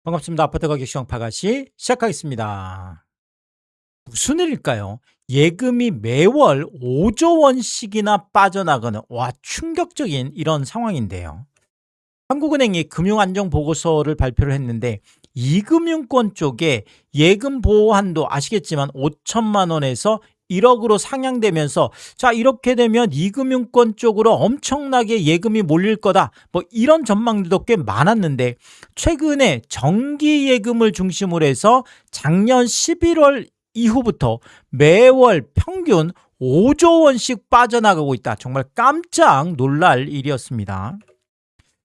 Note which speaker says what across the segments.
Speaker 1: 반갑습니다. 아파트 가격 시황파가시 시작하겠습니다. 무슨 일일까요? 예금이 매월 5조 원씩이나 빠져나가는 충격적인 이런 상황인데요. 한국은행이 금융안정보고서를 발표를 했는데 이금융권 쪽에 예금 보호 한도 아시겠지만 5천만 원에서 1억으로 상향되면서 자 이렇게 되면 이금융권 쪽으로 엄청나게 예금이 몰릴 거다 뭐 이런 전망들도 꽤 많았는데 최근에 정기예금을 중심으로 해서 작년 11월 이후부터 매월 평균 5조 원씩 빠져나가고 있다. 정말 깜짝 놀랄 일이었습니다.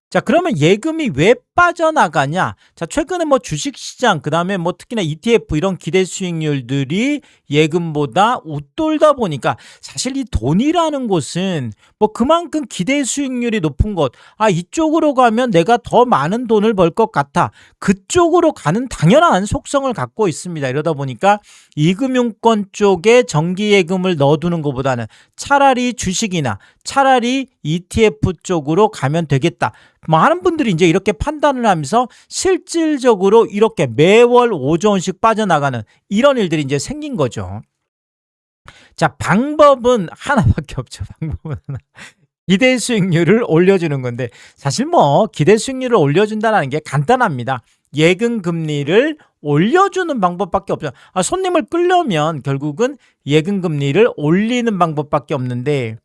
Speaker 1: 자, 그러면 예금이 왜 빠져나가냐? 자, 최근에 뭐 주식시장, 그 다음에 뭐 특히나 ETF 이런 기대 수익률들이 예금보다 웃돌다 보니까 사실 이 돈이라는 곳은 뭐 그만큼 기대 수익률이 높은 것, 이쪽으로 가면 내가 더 많은 돈을 벌 것 같아. 그쪽으로 가는 당연한 속성을 갖고 있습니다. 이러다 보니까 이금융권 쪽에 정기예금을 넣어두는 것보다는 차라리 주식이나 차라리 ETF 쪽으로 가면 되겠다. 많은 분들이 이제 이렇게 판단을 하면서 실질적으로 이렇게 매월 5조 원씩 빠져나가는 이런 일들이 이제 생긴 거죠. 자, 방법은 하나밖에 없죠. 방법은 하나. 기대 수익률을 올려주는 건데 사실 뭐 기대 수익률을 올려준다는 게 간단합니다. 예금 금리를 올려주는 방법밖에 없죠. 손님을 끌려면 결국은 예금 금리를 올리는 방법밖에 없는데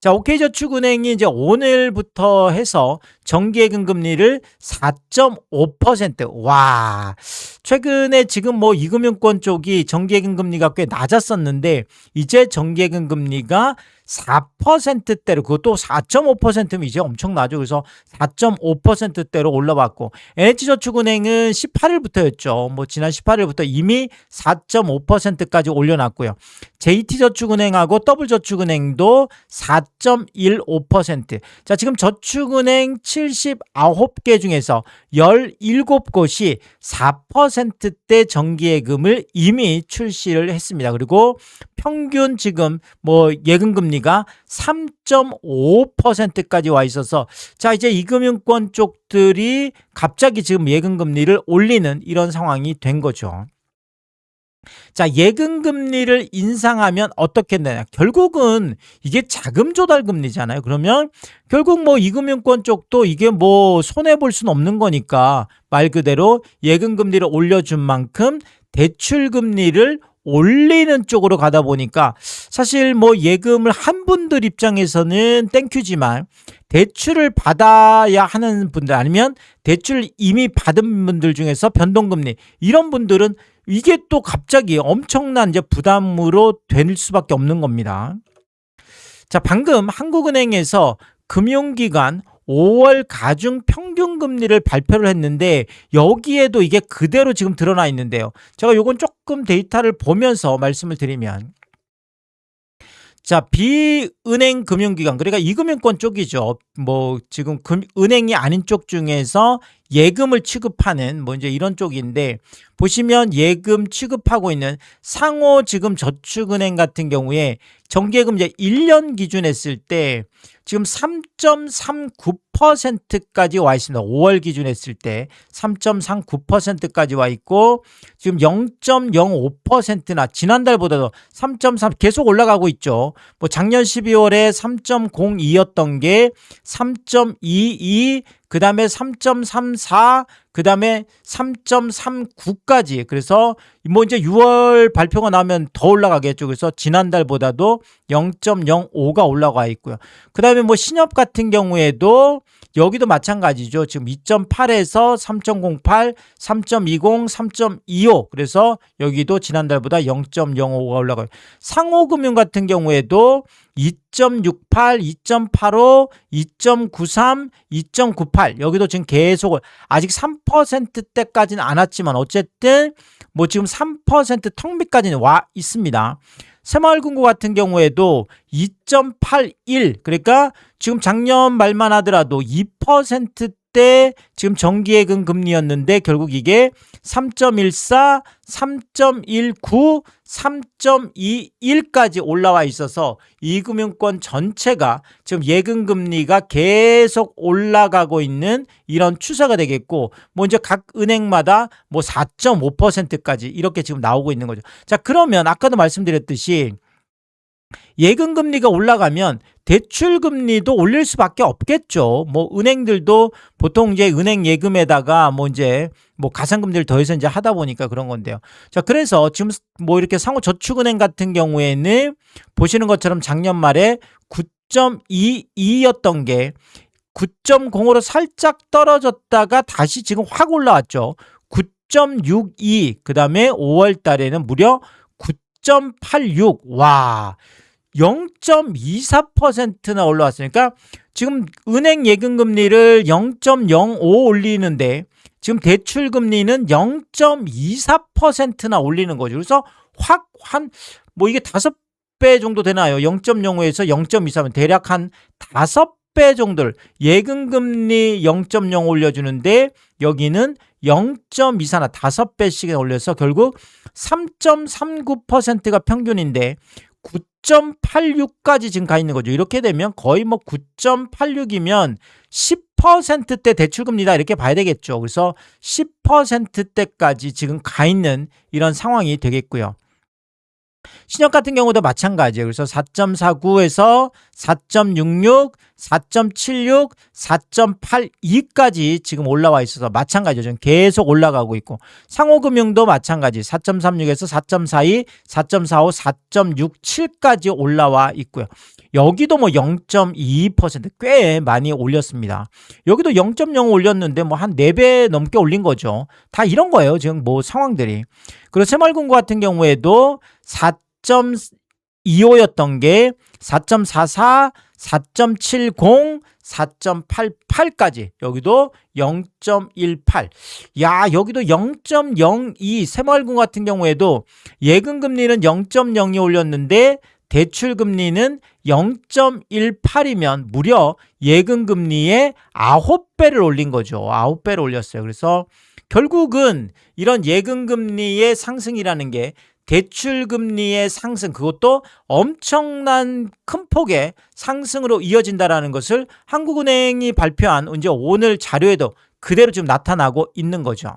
Speaker 1: 자, OK저축은행이 이제 오늘부터 해서 정기예금 금리를 4.5%. 최근에 지금 뭐 이금융권 쪽이 정기예금 금리가 꽤 낮았었는데 이제 정기예금 금리가 4%대로 그것도 4.5%면 이제 엄청나죠. 그래서 4.5%대로 올라왔고 NH저축은행은 18일부터였죠. 뭐 지난 18일부터 이미 4.5%까지 올려놨고요. JT저축은행하고 더블저축은행도 4.15%. 자, 지금 저축은행 79개 중에서 17곳이 4%대 정기예금을 이미 출시를 했습니다. 그리고 평균 지금 뭐 예금 금리가 3.5%까지 와 있어서 자 이제 이금융권 쪽들이 갑자기 지금 예금 금리를 올리는 이런 상황이 된 거죠. 자, 예금 금리를 인상하면 어떻게 되냐? 결국은 이게 자금 조달 금리잖아요. 그러면 결국 뭐 이금융권 쪽도 이게 뭐 손해 볼 수는 없는 거니까 말 그대로 예금 금리를 올려준 만큼 대출 금리를 올리는 쪽으로 가다 보니까 사실 뭐 예금을 한 분들 입장에서는 땡큐지만 대출을 받아야 하는 분들 아니면 대출 이미 받은 분들 중에서 변동금리 이런 분들은 이게 또 갑자기 엄청난 이제 부담으로 될 수밖에 없는 겁니다. 자, 방금 한국은행에서 금융기관 5월 가중 평균 금리를 발표를 했는데 여기에도 이게 그대로 지금 드러나 있는데요. 제가 요건 조금 데이터를 보면서 말씀을 드리면 자, 비은행 금융기관 그러니까 이금융권 쪽이죠. 뭐 지금 은행이 아닌 쪽 중에서 예금을 취급하는 뭐 이제 이런 쪽인데 보시면 예금 취급하고 있는 상호 지금 저축은행 같은 경우에 정기예금 이제 1년 기준 했을 때 지금 3.39%까지 와 있습니다. 5월 기준 했을 때 3.39%까지 와 있고 지금 0.05%나 지난달보다도 3.3 계속 올라가고 있죠. 뭐 작년 12월에 3.02였던 게 3.22 그 다음에 3.34, 그 다음에 3.39까지. 그래서 뭐 이제 6월 발표가 나면 더 올라가겠죠. 그래서 지난달보다도 0.05가 올라가 있고요. 그 다음에 뭐 신협 같은 경우에도 여기도 마찬가지죠. 지금 2.8에서 3.08, 3.20, 3.25. 그래서 여기도 지난달보다 0.05가 올라가요. 상호금융 같은 경우에도 2.68, 2.85, 2.93, 2.98 여기도 지금 계속 아직 3%대까지는 안 왔지만 어쨌든 뭐 지금 3% 턱밑까지는 와 있습니다. 새마을금고 같은 경우에도 2.81 그러니까 지금 작년 말만 하더라도 2%대 지금 정기예금 금리였는데 결국 이게 3.14, 3.19, 3.21까지 올라와 있어서 이금융권 전체가 지금 예금금리가 계속 올라가고 있는 이런 추세가 되겠고, 뭐 이제 각 은행마다 뭐 4.5%까지 이렇게 지금 나오고 있는 거죠. 자, 그러면 아까도 말씀드렸듯이 예금금리가 올라가면 대출금리도 올릴 수밖에 없겠죠. 뭐 은행들도 보통 이제 은행 예금에다가 뭐 이제 뭐 가산금리를 더해서 이제 하다 보니까 그런 건데요. 자, 그래서 지금 뭐 이렇게 상호저축은행 같은 경우에는 보시는 것처럼 작년 말에 9.22였던 게 9.0으로 살짝 떨어졌다가 다시 지금 확 올라왔죠. 9.62, 그 다음에 5월 달에는 무려 9.86. 와, 0.24%나 올라왔으니까 지금 은행 예금금리를 0.05 올리는데 지금 대출금리는 0.24%나 올리는 거죠. 그래서 확 뭐 이게 5배 정도 되나요? 0.05에서 0.24면 대략 한 5배 정도를 예금금리 0.0 올려주는데 여기는 0.24나 5배씩 올려서 결국 3.39%가 평균인데 9.86까지 지금 가 있는 거죠. 이렇게 되면 거의 뭐 9.86이면 10%대 대출금리다 이렇게 봐야 되겠죠. 그래서 10%대까지 지금 가 있는 이런 상황이 되겠고요. 신협 같은 경우도 마찬가지예요. 그래서 4.49에서 4.66, 4.76, 4.82까지 지금 올라와 있어서 마찬가지죠. 지금 계속 올라가고 있고, 상호금융도 마찬가지 4.36에서 4.42, 4.45, 4.67까지 올라와 있고요. 여기도 뭐 0.22% 꽤 많이 올렸습니다. 여기도 0.0 올렸는데 뭐 한 4배 넘게 올린 거죠. 다 이런 거예요. 지금 뭐 상황들이. 그리고 새마을금고 같은 경우에도 4.25였던 게 4.44, 4.70, 4.88까지 여기도 0.18. 야, 여기도 0.02. 새마을금고 같은 경우에도 예금금리는 0.02 올렸는데 대출금리는 0.18이면 무려 예금금리의 9배를 올린 거죠. 9배를 올렸어요. 그래서 결국은 이런 예금금리의 상승이라는 게 대출금리의 상승, 그것도 엄청난 큰 폭의 상승으로 이어진다는 것을 한국은행이 발표한 이제 오늘 자료에도 그대로 지금 나타나고 있는 거죠.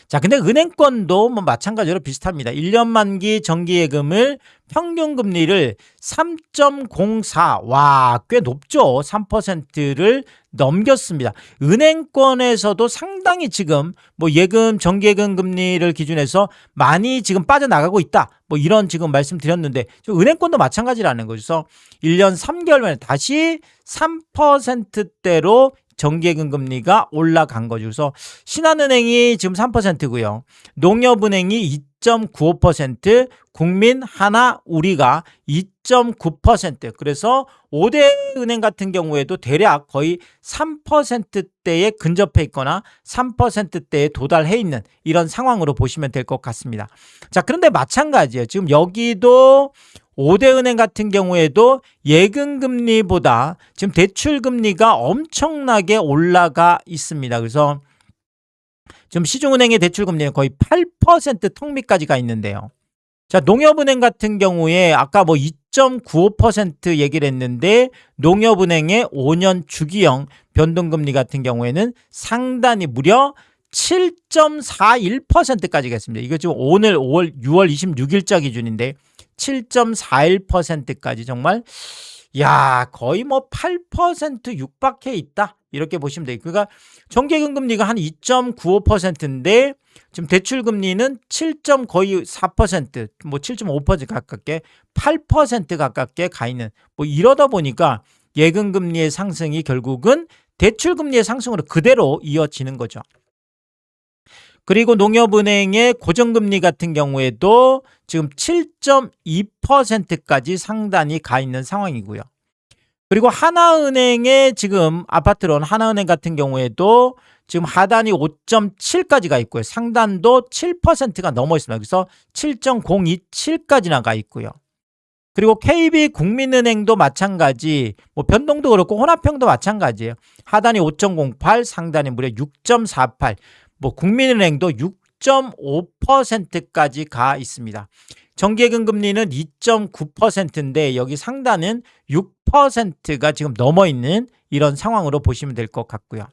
Speaker 1: 자, 근데 은행권도 뭐 마찬가지로 비슷합니다. 1년 만기 정기예금을 평균 금리를 3.04, 와, 꽤 높죠. 3%를 넘겼습니다. 은행권에서도 상당히 지금 뭐 예금, 정기예금 금리를 기준해서 많이 지금 빠져나가고 있다. 뭐 이런 지금 말씀드렸는데 은행권도 마찬가지라는 거죠. 그래서 1년 3개월 만에 다시 3%대로 정기예금 금리가 올라간 거죠. 그래서 신한은행이 지금 3%고요. 농협은행이 2.95%, 국민하나 우리가 2.9%. 그래서 5대 은행 같은 경우에도 대략 거의 3%대에 근접해 있거나 3%대에 도달해 있는 이런 상황으로 보시면 될 것 같습니다. 자, 그런데 마찬가지예요. 지금 여기도 5대 은행 같은 경우에도 예금금리보다 지금 대출금리가 엄청나게 올라가 있습니다. 그래서 지금 시중은행의 대출금리는 거의 8% 턱 밑까지 가 있는데요. 자, 농협은행 같은 경우에 아까 뭐 2.95% 얘기를 했는데 농협은행의 5년 주기형 변동금리 같은 경우에는 상단이 무려 7.41%까지 갔습니다. 이거 지금 오늘 6월 26일자 기준인데 7.41%까지 정말 거의 뭐 8% 육박해 있다. 이렇게 보시면 돼요. 그러니까 정기예금 금리가 한 2.95%인데 지금 대출 금리는 7. 거의 4%, 뭐 7.5% 가깝게 8% 가깝게 가 있는 뭐 이러다 보니까 예금 금리의 상승이 결국은 대출 금리의 상승으로 그대로 이어지는 거죠. 그리고 농협은행의 고정금리 같은 경우에도 지금 7.2%까지 상단이 가 있는 상황이고요. 그리고 하나은행의 지금 아파트론 하나은행 같은 경우에도 지금 하단이 5.7까지 가 있고요. 상단도 7%가 넘어 있습니다. 그래서 7.027까지나 가 있고요. 그리고 KB국민은행도 마찬가지, 뭐 변동도 그렇고 혼합형도 마찬가지예요. 하단이 5.08, 상단이 무려 6.48. 뭐 국민은행도 6.5%까지 가 있습니다. 정기예금 금리는 2.9%인데 여기 상단은 6%가 지금 넘어 있는 이런 상황으로 보시면 될 것 같고요.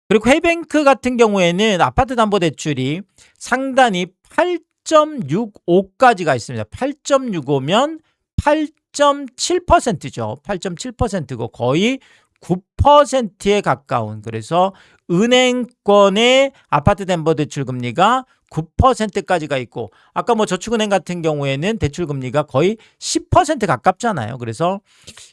Speaker 1: 그리고 K뱅크 같은 경우에는 아파트담보대출이 상단이 8.65까지 가 있습니다. 8.65면 8.7%죠. 8.7%고 거의 9%에 가까운, 그래서 은행권의 아파트담보대출 금리가 9%까지가 있고, 아까 뭐 저축은행 같은 경우에는 대출 금리가 거의 10% 가깝잖아요. 그래서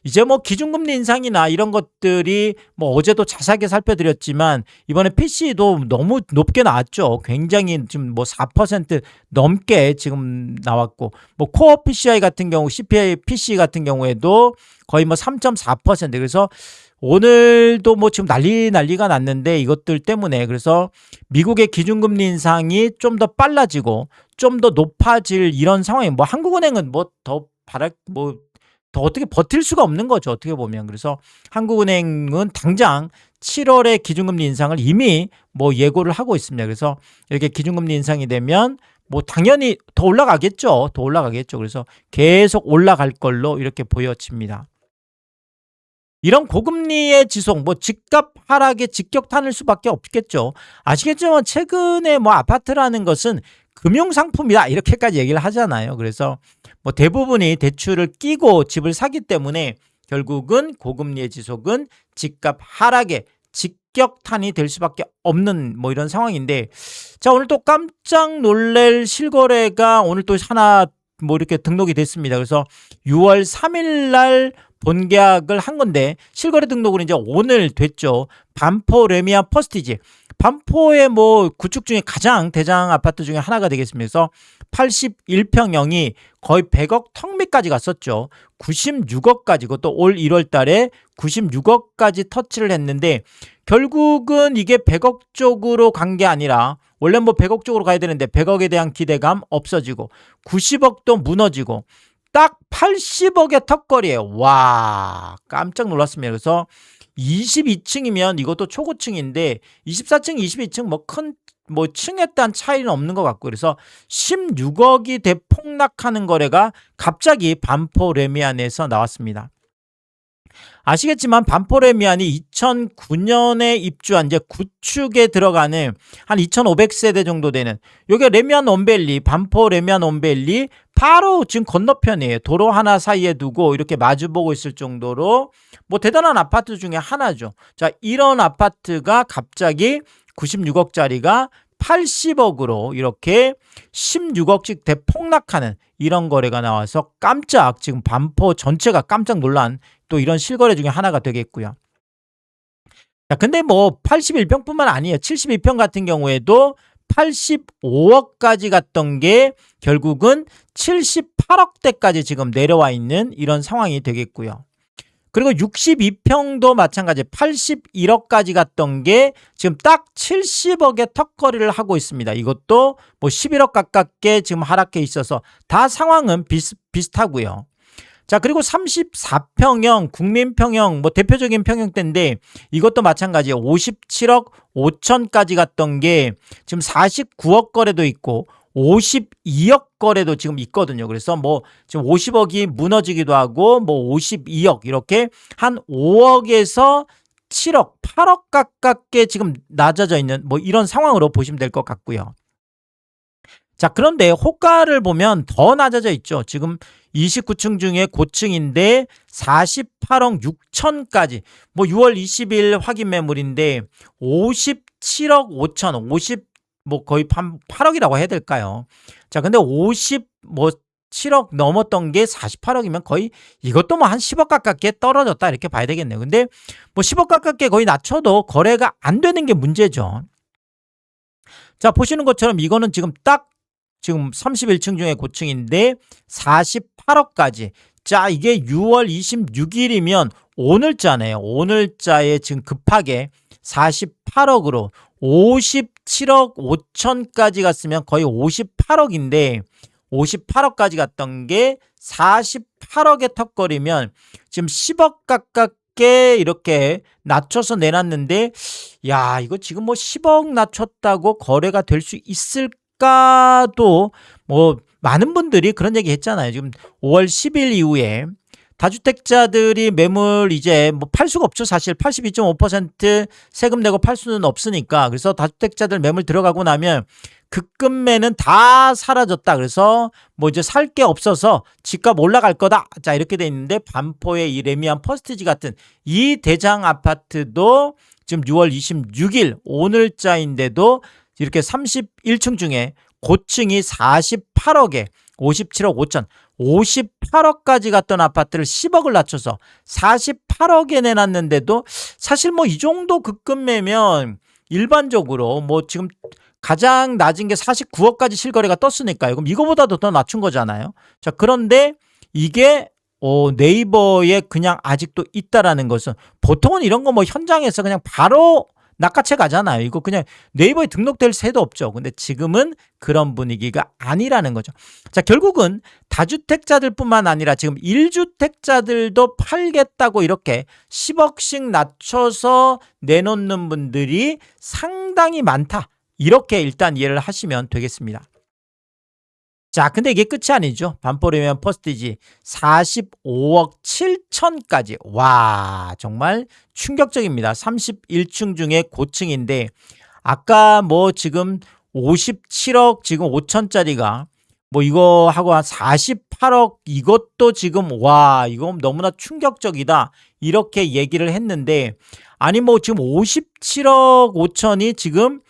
Speaker 1: 이제 뭐 기준금리 인상이나 이런 것들이 뭐 어제도 자세하게 살펴드렸지만 이번에 PC도 너무 높게 나왔죠. 굉장히 지금 뭐 4% 넘게 지금 나왔고, 뭐 코어 PCI 같은 경우, CPI PC 같은 경우에도 거의 뭐 3.4%. 그래서 오늘도 뭐 지금 난리가 났는데 이것들 때문에, 그래서 미국의 기준금리 인상이 좀 더 빨라지고 좀 더 높아질 이런 상황이, 뭐 한국은행은 뭐 더 더 어떻게 버틸 수가 없는 거죠, 어떻게 보면. 그래서 한국은행은 당장 7월에 기준금리 인상을 이미 뭐 예고를 하고 있습니다. 그래서 이렇게 기준금리 인상이 되면 뭐 당연히 더 올라가겠죠. 더 올라가겠죠. 그래서 계속 올라갈 걸로 이렇게 보여집니다. 이런 고금리의 지속, 뭐 집값 하락에 직격탄일 수밖에 없겠죠. 아시겠지만 최근에 뭐 아파트라는 것은 금융상품이다 이렇게까지 얘기를 하잖아요. 그래서 뭐 대부분이 대출을 끼고 집을 사기 때문에 결국은 고금리의 지속은 집값 하락에 직격탄이 될 수밖에 없는 뭐 이런 상황인데, 자, 오늘 또 깜짝 놀랄 실거래가 오늘 또 하나 뭐 이렇게 등록이 됐습니다. 그래서 6월 3일 날 본계약을 한 건데 실거래 등록은 이제 오늘 됐죠. 반포 레미안 퍼스티지. 반포의 뭐 구축 중에 가장 대장 아파트 중에 하나가 되겠습니다. 그래서 81평형이 거의 100억 턱밑까지 갔었죠. 96억까지, 그것도 올 1월 달에 96억까지 터치를 했는데 결국은 이게 100억 쪽으로 간 게 아니라, 원래 뭐 100억 쪽으로 가야 되는데 100억에 대한 기대감 없어지고 90억도 무너지고 딱 80억의 턱걸이에요. 와, 깜짝 놀랐습니다. 그래서 22층이면 이것도 초고층인데 24층, 22층 뭐 큰 뭐 층에 따른 차이는 없는 것 같고, 그래서 16억이 대폭락하는 거래가 갑자기 반포 레미안에서 나왔습니다. 아시겠지만 반포 레미안이 2009년에 입주한 이제 구축에 들어가는 한 2,500세대 정도 되는, 여기 레미안 원밸리, 반포 레미안 원밸리 바로 지금 건너편이에요. 도로 하나 사이에 두고 이렇게 마주보고 있을 정도로 뭐 대단한 아파트 중에 하나죠. 자, 이런 아파트가 갑자기 96억짜리가 80억으로 이렇게 16억씩 대폭락하는 이런 거래가 나와서 깜짝, 지금 반포 전체가 깜짝 놀란 또 이런 실거래 중에 하나가 되겠고요. 자, 근데 뭐 81평뿐만 아니에요. 72평 같은 경우에도 85억까지 갔던 게 결국은 78억대까지 지금 내려와 있는 이런 상황이 되겠고요. 그리고 62평도 마찬가지 81억까지 갔던 게 지금 딱 70억의 턱걸이를 하고 있습니다. 이것도 뭐 11억 가깝게 지금 하락해 있어서 다 상황은 비슷하고요. 자, 그리고 34평형, 국민평형, 뭐 대표적인 평형대인데 이것도 마찬가지예요. 57억 5천까지 갔던 게 지금 49억 거래도 있고 52억 거래도 지금 있거든요. 그래서 뭐 지금 50억이 무너지기도 하고 뭐 52억 이렇게 한 5억에서 7억, 8억 가깝게 지금 낮아져 있는 뭐 이런 상황으로 보시면 될 것 같고요. 자, 그런데 호가를 보면 더 낮아져 있죠. 지금 29층 중에 고층인데 48억 6천까지, 뭐 6월 20일 확인 매물인데 57억 5천, 50 뭐 거의 8억이라고 해야 될까요? 자, 근데 50 뭐 7억 넘었던 게 48억이면 거의 이것도 뭐 한 10억 가깝게 떨어졌다 이렇게 봐야 되겠네요. 근데 뭐 10억 가깝게 거의 낮춰도 거래가 안 되는 게 문제죠. 자, 보시는 것처럼 이거는 지금 딱 지금 31층 중에 고층인데 48억까지. 자, 이게 6월 26일이면 오늘자네요. 오늘자에 지금 급하게 48억으로 57억 5천까지 갔으면 거의 58억인데 58억까지 갔던 게 48억의 턱걸이면 지금 10억 가깝게 낮게 이렇게 낮춰서 내놨는데 야 이거 지금 뭐 10억 낮췄다고 거래가 될 수 있을까도 뭐 많은 분들이 그런 얘기 했잖아요. 지금 5월 10일 이후에 다주택자들이 매물 이제 뭐 팔 수가 없죠. 사실 82.5% 세금 내고 팔 수는 없으니까. 그래서 다주택자들 매물 들어가고 나면 급금매는 다 사라졌다. 그래서 뭐 이제 살 게 없어서 집값 올라갈 거다. 자 이렇게 돼 있는데 반포의 이 레미안 퍼스티지 같은 이 대장 아파트도 지금 6월 26일 오늘자인데도 이렇게 31층 중에 고층이 48억에 57억 5천 58억까지 갔던 아파트를 10억을 낮춰서 48억에 내놨는데도 사실 뭐 이 정도 급금매면 일반적으로 뭐 지금 가장 낮은 게 49억까지 실거래가 떴으니까요. 그럼 이거보다도 더 낮춘 거잖아요. 자, 그런데 이게 네이버에 그냥 아직도 있다라는 것은 보통은 이런 거 뭐 현장에서 그냥 바로 낚아채 가잖아요. 이거 그냥 네이버에 등록될 새도 없죠. 근데 지금은 그런 분위기가 아니라는 거죠. 자, 결국은 다주택자들뿐만 아니라 지금 1주택자들도 팔겠다고 이렇게 10억씩 낮춰서 내놓는 분들이 상당히 많다. 이렇게 일단 이해를 하시면 되겠습니다. 자, 근데 이게 끝이 아니죠. 반포레미안 퍼스티지 45억 7천까지. 와, 정말 충격적입니다. 31층 중에 고층인데 아까 뭐 지금 57억 지금 5천짜리가 뭐 이거 하고 한 48억 이것도 지금 와, 이거 너무나 충격적이다. 이렇게 얘기를 했는데 아니 뭐 지금 57억 5천이 지금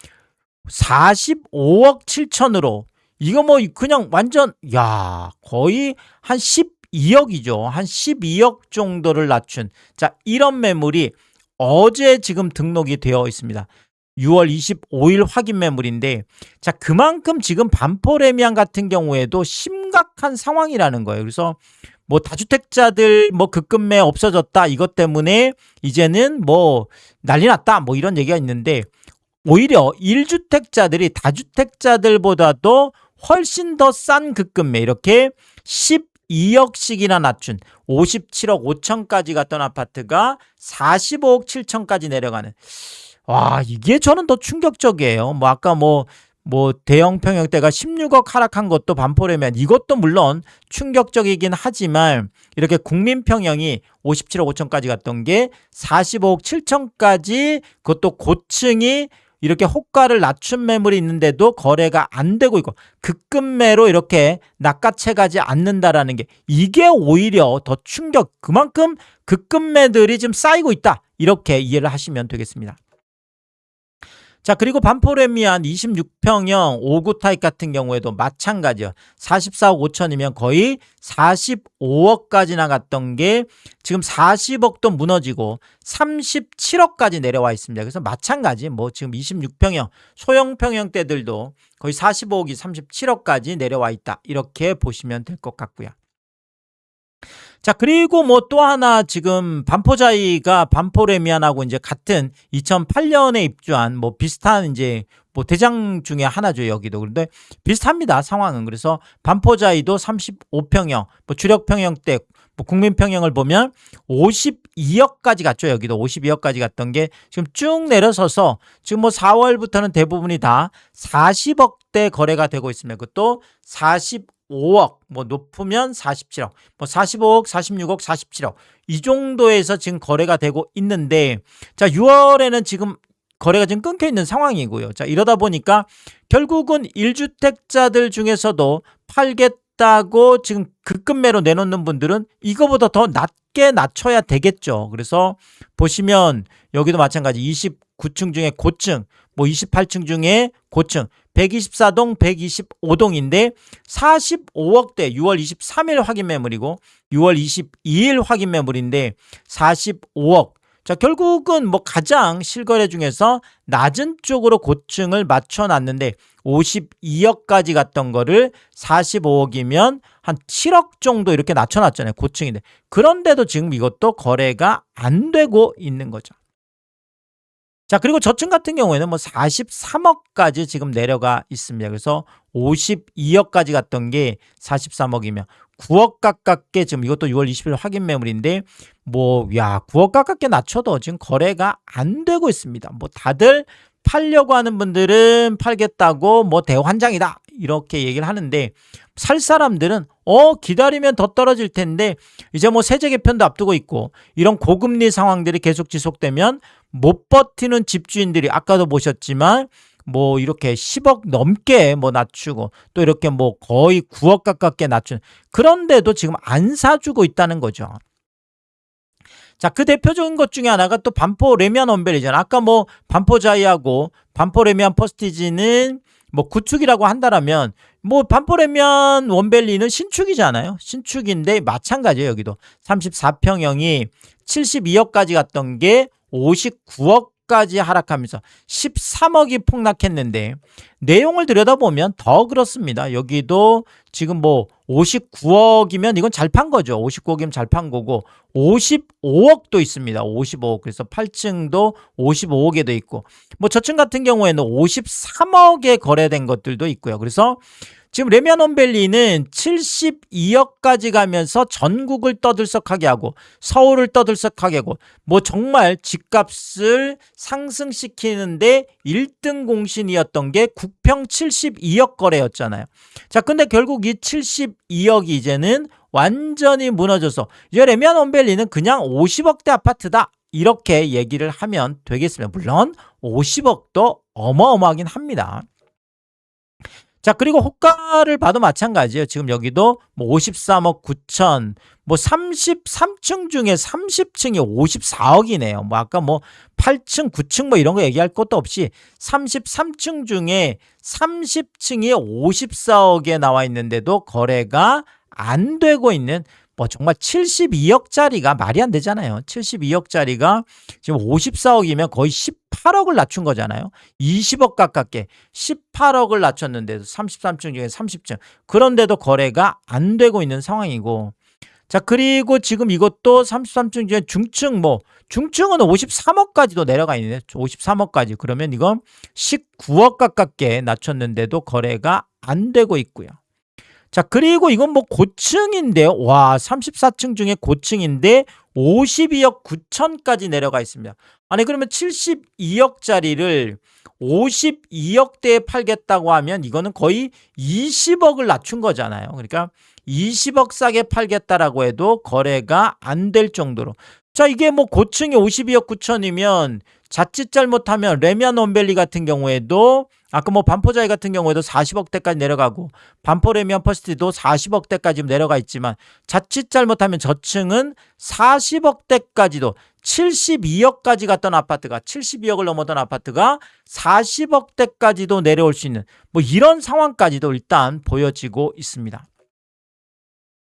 Speaker 1: 45억 7천으로 이거 뭐 그냥 완전 야 거의 한 12억이죠. 한 12억 정도를 낮춘 자 이런 매물이 어제 지금 등록이 되어 있습니다. 6월 25일 확인 매물인데 자 그만큼 지금 반포레미안 같은 경우에도 심각한 상황이라는 거예요. 그래서 뭐 다주택자들 뭐 급금매 없어졌다 이것 때문에 이제는 뭐 난리 났다 뭐 이런 얘기가 있는데 오히려 1주택자들이 다주택자들보다도 훨씬 더 싼 급금매 이렇게 12억씩이나 낮춘 57억 5천까지 갔던 아파트가 45억 7천까지 내려가는 와 이게 저는 더 충격적이에요. 뭐 아까 뭐 대형 평형대가 16억 하락한 것도 반포레미안 이것도 물론 충격적이긴 하지만 이렇게 국민평형이 57억 5천까지 갔던 게 45억 7천까지 그것도 고층이 이렇게 호가를 낮춘 매물이 있는데도 거래가 안 되고 있고 급금매로 이렇게 낚아채 가지 않는다라는 게 이게 오히려 더 충격 그만큼 급금매들이 지금 쌓이고 있다 이렇게 이해를 하시면 되겠습니다. 자 그리고 반포레미안 26평형 5구 타입 같은 경우에도 마찬가지요. 44억 5천이면 거의 45억까지 나갔던 게 지금 40억도 무너지고 37억까지 내려와 있습니다. 그래서 마찬가지 뭐 지금 26평형 소형 평형대들도 거의 45억이 37억까지 내려와 있다. 이렇게 보시면 될 것 같고요. 자 그리고 뭐 또 하나 지금 반포자이가 반포레미안하고 이제 같은 2008년에 입주한 뭐 비슷한 이제 뭐 대장 중에 하나죠 여기도. 그런데 비슷합니다 상황은. 그래서 반포자이도 35평형 뭐 주력평형대 뭐 국민평형을 보면 52억까지 갔죠. 여기도 52억까지 갔던 게 지금 쭉 내려서서 지금 뭐 4월부터는 대부분이 다 40억대 거래가 되고 있습니다. 그것도 45억 뭐 높으면 47억 뭐 45억 46억 47억 이 정도에서 지금 거래가 되고 있는데 자 6월에는 지금 거래가 지금 끊겨 있는 상황이고요. 자 이러다 보니까 결국은 1주택자들 중에서도 팔겠다고 지금 급금매로 내놓는 분들은 이거보다 더 낮게 낮춰야 되겠죠. 그래서 보시면 여기도 마찬가지 29층 중에 고층 뭐 28층 중에 고층 124동 125동인데 45억대 6월 23일 확인 매물이고 6월 22일 확인 매물인데 45억 자 결국은 뭐 가장 실거래 중에서 낮은 쪽으로 고층을 맞춰놨는데 52억까지 갔던 거를 45억이면 한 7억 정도 이렇게 낮춰놨잖아요. 고층인데 그런데도 지금 이것도 거래가 안 되고 있는 거죠. 자 그리고 저층 같은 경우에는 뭐 43억까지 지금 내려가 있습니다. 그래서 52억까지 갔던 게 43억이면 9억 가깝게 지금 이것도 6월 20일 확인 매물인데 9억 가깝게 낮춰도 지금 거래가 안 되고 있습니다. 다들 팔려고 하는 분들은 팔겠다고 대환장이다 이렇게 얘기를 하는데 살 사람들은 기다리면 더 떨어질 텐데 이제 세제 개편도 앞두고 있고 이런 고금리 상황들이 계속 지속되면 못 버티는 집주인들이 아까도 보셨지만 이렇게 10억 넘게 낮추고 또 이렇게 거의 9억 가깝게 낮춘 그런데도 지금 안 사주고 있다는 거죠. 자, 그 대표적인 것 중에 하나가 또 반포 레미안 원벨이잖아. 아까 반포 자이하고 반포 레미안 퍼스티지는 구축이라고 한다라면 반포 레미안 원밸리는 신축이잖아요. 신축인데 마찬가지예요. 여기도 34평형이 72억까지 갔던 게 59억까지 하락하면서 13억이 폭락했는데 내용을 들여다보면 더 그렇습니다. 여기도 지금 59억이면 이건 잘 판 거죠. 59억이면 잘 판 거고 55억도 있습니다. 55억. 그래서 8층도 55억에도 있고 저층 같은 경우에는 53억에 거래된 것들도 있고요. 그래서 지금 레미안 원밸리는 72억까지 가면서 전국을 떠들썩하게 하고 서울을 떠들썩하게 하고 정말 집값을 상승시키는데 1등 공신이었던 게 국평 72억 거래였잖아요. 자, 근데 결국 이 72억이 이제는 완전히 무너져서 이제 레미안 원밸리는 그냥 50억대 아파트다 이렇게 얘기를 하면 되겠습니다. 물론 50억도 어마어마하긴 합니다. 자, 그리고 호가를 봐도 마찬가지예요. 지금 여기도 53억 9천 33층 중에 30층이 54억이네요. 아까 8층 9층 이런 거 얘기할 것도 없이 33층 중에 30층이 54억에 나와 있는데도 거래가 안 되고 있는 정말 72억짜리가 말이 안 되잖아요. 72억짜리가 지금 54억이면 거의 18억을 낮춘 거잖아요. 20억 가깝게 18억을 낮췄는데도 33층 중에 30층. 그런데도 거래가 안 되고 있는 상황이고. 자, 그리고 지금 이것도 33층 중에 중층 중층은 53억까지도 내려가 있는데 53억까지. 그러면 이건 19억 가깝게 낮췄는데도 거래가 안 되고 있고요. 자, 그리고 이건 고층인데요. 34층 중에 고층인데 52억 9천까지 내려가 있습니다. 아니, 그러면 72억짜리를 52억대에 팔겠다고 하면 이거는 거의 20억을 낮춘 거잖아요. 그러니까 20억 싸게 팔겠다라고 해도 거래가 안 될 정도로. 자, 이게 고층이 52억 9천이면 자칫 잘못하면 레미안 원밸리 같은 경우에도 아까 반포자이 같은 경우에도 40억대까지 내려가고 반포 레미안 퍼스티도 40억대까지 내려가 있지만 자칫 잘못하면 저층은 40억대까지도 72억까지 갔던 아파트가 72억을 넘었던 아파트가 40억대까지도 내려올 수 있는 이런 상황까지도 일단 보여지고 있습니다.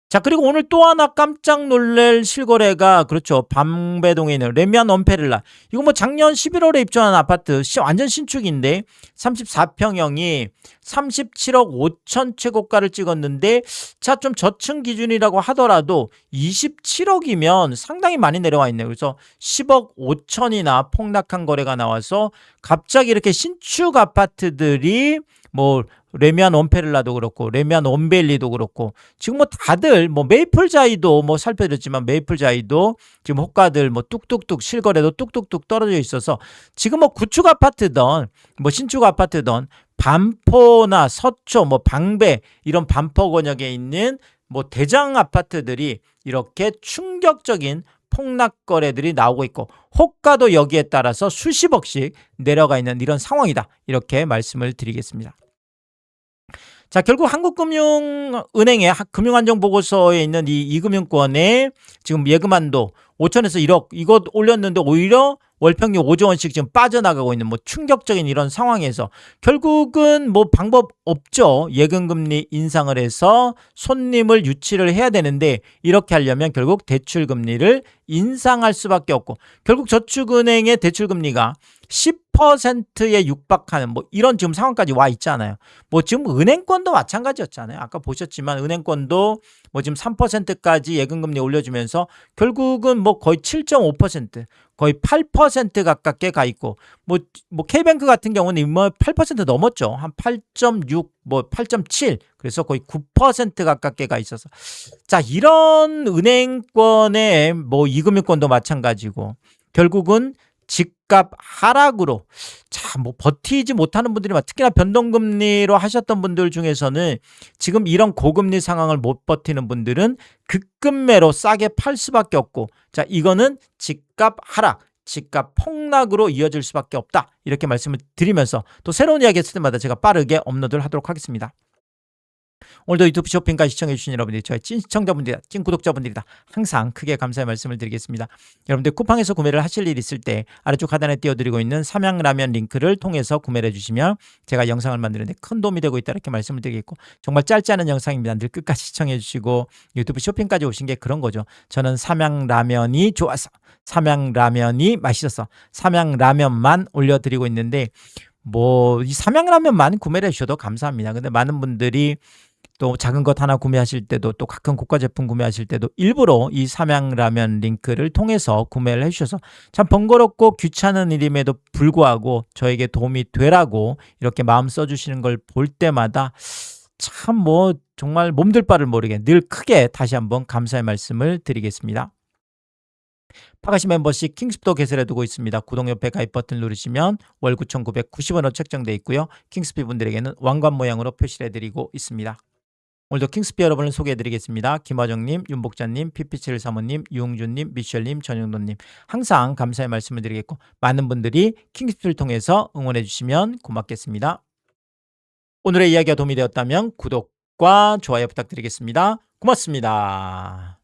Speaker 1: 자, 그리고 오늘 또 하나 깜짝 놀랄 실거래가 그렇죠. 방배동에 있는 레미안 원페를라. 이거 작년 11월에 입주한 아파트 완전 신축인데 34평형이 37억 5천 최고가를 찍었는데 자, 좀 저층 기준이라고 하더라도 27억이면 상당히 많이 내려와 있네요. 그래서 10억 5천이나 폭락한 거래가 나와서 갑자기 이렇게 신축 아파트들이 레미안 원페를라도 그렇고 레미안 원밸리도 그렇고 지금 다들 메이플자이도 살펴드렸지만 메이플자이도 지금 호가들 뚝뚝뚝 실거래도 뚝뚝뚝 떨어져 있어서 지금 구축 아파트든 신축 아파트든 반포나 서초 방배 이런 반포 권역에 있는 대장 아파트들이 이렇게 충격적인 폭락 거래들이 나오고 있고 호가도 여기에 따라서 수십억씩 내려가 있는 이런 상황이다. 이렇게 말씀을 드리겠습니다. 자, 결국 한국금융은행의 금융안정보고서에 있는 이 이금융권의 지금 예금한도 5천에서 1억 이거 올렸는데 오히려 월평균 5조 원씩 지금 빠져나가고 있는 충격적인 이런 상황에서 결국은 방법 없죠. 예금금리 인상을 해서 손님을 유치를 해야 되는데 이렇게 하려면 결국 대출금리를 인상할 수밖에 없고 결국 저축은행의 대출금리가 10%에 육박하는 뭐 이런 지금 상황까지 와 있잖아요. 뭐 지금 은행권도 마찬가지였잖아요. 아까 보셨지만 은행권도 뭐 지금 3%까지 예금금리 올려주면서 결국은 뭐 거의 7.5% 거의 8% 가깝게 가 있고 뭐 K뱅크 같은 경우는 뭐 8% 넘었죠. 한 8.6 뭐 8.7 그래서 거의 9% 가깝게 가 있어서 자 이런 은행권의 뭐 이금융권도 마찬가지고 결국은 집값 하락으로 자 뭐 버티지 못하는 분들이 특히나 변동금리로 하셨던 분들 중에서는 지금 이런 고금리 상황을 못 버티는 분들은 급급매로 싸게 팔 수밖에 없고 자 이거는 집값 하락 집값 폭락으로 이어질 수밖에 없다 이렇게 말씀을 드리면서 또 새로운 이야기 했을 때마다 제가 빠르게 업로드를 하도록 하겠습니다. 오늘도 유튜브 쇼핑까지 시청해주신 여러분들이 저의 찐 시청자분들이다 찐 구독자분들이다 항상 크게 감사의 말씀을 드리겠습니다. 여러분들 쿠팡에서 구매를 하실 일 있을 때 아래쪽 하단에 띄워드리고 있는 삼양라면 링크를 통해서 구매를 해주시면 제가 영상을 만드는데 큰 도움이 되고 있다 이렇게 말씀을 드리겠고 정말 짧지 않은 영상입니다. 늘 끝까지 시청해주시고 유튜브 쇼핑까지 오신 게 그런 거죠. 저는 삼양라면이 좋아서 삼양라면이 맛있어서 삼양라면만 올려드리고 있는데 뭐 이 삼양라면만 구매를 해주셔도 감사합니다. 근데 많은 분들이 또 작은 것 하나 구매하실 때도 또 가끔 고가 제품 구매하실 때도 일부러 이 삼양라면 링크를 통해서 구매를 해주셔서 참 번거롭고 귀찮은 일임에도 불구하고 저에게 도움이 되라고 이렇게 마음 써주시는 걸 볼 때마다 참 뭐 정말 몸둘 바를 모르게 늘 크게 다시 한번 감사의 말씀을 드리겠습니다. 파가시 멤버십 킹스피도 개설해두고 있습니다. 구독 옆에 가입 버튼 누르시면 월 9,990원으로 책정되어 있고요. 킹스피 분들에게는 왕관 모양으로 표시를 해드리고 있습니다. 오늘도 킹스피 여러분을 소개해드리겠습니다. 김화정님, 윤복자님, 피피칠 사모님, 유흥준님, 미셸님, 전용돈님 항상 감사의 말씀을 드리겠고 많은 분들이 킹스피를 통해서 응원해주시면 고맙겠습니다. 오늘의 이야기가 도움이 되었다면 구독과 좋아요 부탁드리겠습니다. 고맙습니다.